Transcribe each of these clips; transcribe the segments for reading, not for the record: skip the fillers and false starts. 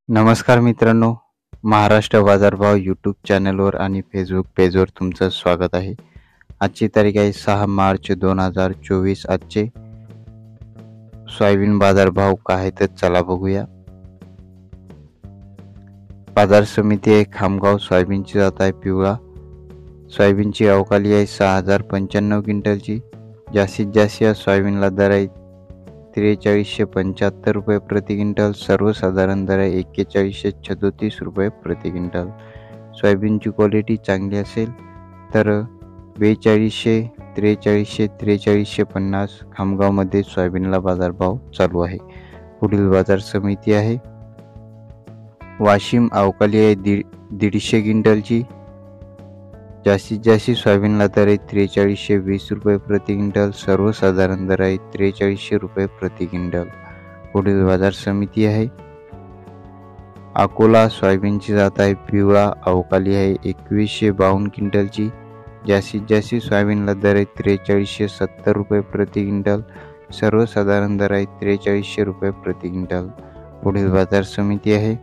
नमस्कार मित्रांनो, महाराष्ट्र बाजारभाव यूट्यूब चॅनलवर आणि फेसबुक पेजवर तुमचं स्वागत आहे. आजची तारीख आहे 6 मार्च 2024. आजचे सोयाबीन बाजारभाव काय आहेत तर चला बघूया. बाजार समिती आहे खामगाव. सोयाबीनची जात आहे पिवळा. सोयाबीनची अवकाली आहे 6095 क्विंटलची. जास्तीत जास्त या सोयाबीनला दर आहे 4375 रुपये प्रति क्विंटल. सर्वसाधारण दर आहे 4136 रुपये प्रति क्विंटल. सोयाबीनची क्वालिटी चांगली असेल तर 4200, 4300, 4350 खामगावमध्ये सोयाबीनला बाजारभाव चालू आहे. पुढील बाजार समिती आहे वाशिम. अवकाली आहे 150 क्विंटलची. जास्तीत जास्त सोयाबीनला दर आहे 4320 रुपये प्रति क्विंटल. सर्वसाधारण दर आहे 4300 रुपये प्रति क्विंटल. पुढील बाजार समिती आहे अकोला. सोयाबीनची जात आहे पिवळा. अवकाली आहे 2152 क्विंटलची. जास्तीत जास्त सोयाबीनला दर आहे 4370 रुपये प्रति क्विंटल. सर्वसाधारण दर आहे 4300 रुपये प्रति क्विंटल. पुढील बाजार समिती आहे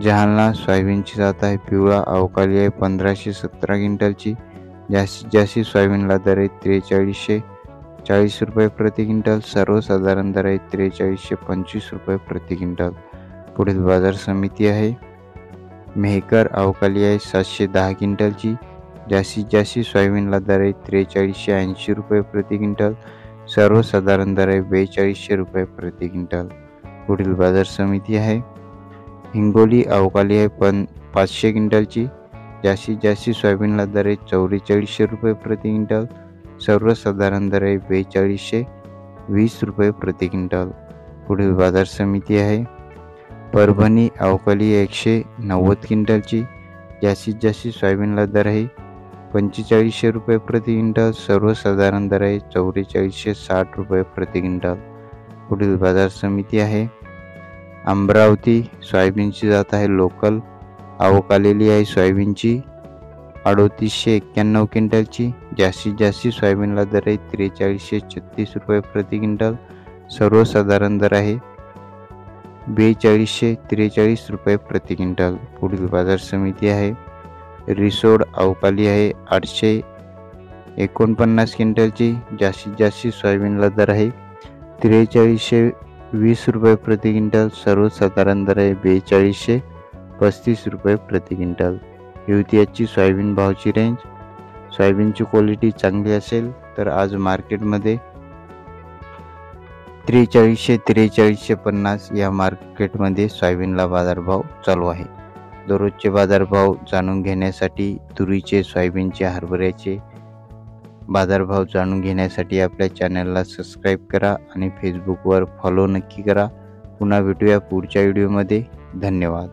जालना. सोयाबीनची जात आहे पिवळा. अवकाली आहे 1517 क्विंटलची. जास्तीत जास्त सोयाबीनला दर आहे 4340 रुपये प्रति क्विंटल. सर्वसाधारण दर आहे 4325 रुपये प्रति क्विंटल. पुढील बाजार समिती आहे मेहकर. अवकाली आहे 710 क्विंटलची. जास्तीत जास्त सोयाबीनला दर आहे 4380 रुपये प्रति क्विंटल. सर्वसाधारण दर आहे 4200 रुपये प्रति क्विंटल. पुढील बाजार समिती आहे हिंगोली. अवकाली आहे 500 क्विंटलची. जास्तीत जास्त सोयाबीनला दर आहे 4400 रुपये प्रति क्विंटल. सर्वसाधारण दर आहे 4220 रुपये प्रति क्विंटल. पुढील बाजार समिती आहे परभणी. अवकाली 190 क्विंटलची. जास्तीत जास्त सोयाबीनला दर आहे 4500 रुपये प्रति क्विंटल. सर्वसाधारण दर आहे 4460 रुपये प्रति क्विंटल. पुढील बाजार समिती आहे अमरावती. सोयाबीनची जात आहे लोकल. आवक आहे सोयाबीनची 3891 क्विंटलची. जास्तीत जास्त सोयाबीनला दर आहे 4336 रुपये प्रति क्विंटल. सर्वसाधारण दर आहे 4243 रुपये प्रति क्विंटल. पुढील बाजार समिती आहे रिसोड. अवकाली आहे 849 क्विंटलची. जास्तीत जास्त सोयाबीनला दर आहे 4320 रुपये प्रति क्विंटल. सर्वसाधारण दर आहे 4235 रुपये प्रति क्विंटल. ही होती आजची सोयाबीन भावाची रेंज. सोयाबीनची क्वालिटी चांगली असेल तर आज मार्केटमध्ये 4300, 4350 या मार्केटमध्ये सोयाबीनला बाजारभाव चालू आहे. दररोजचे बाजारभाव जाणून घेण्यासाठी, तुरीचे, सोयाबीनचे, हरभऱ्याचे बाजारभाव जाणून घेण्यासाठी आपल्या चॅनलला सबस्क्राईब करा आणि फेसबुकवर फॉलो नक्की करा. पुन्हा भेटूया पुढच्या व्हिडिओमध्ये. धन्यवाद.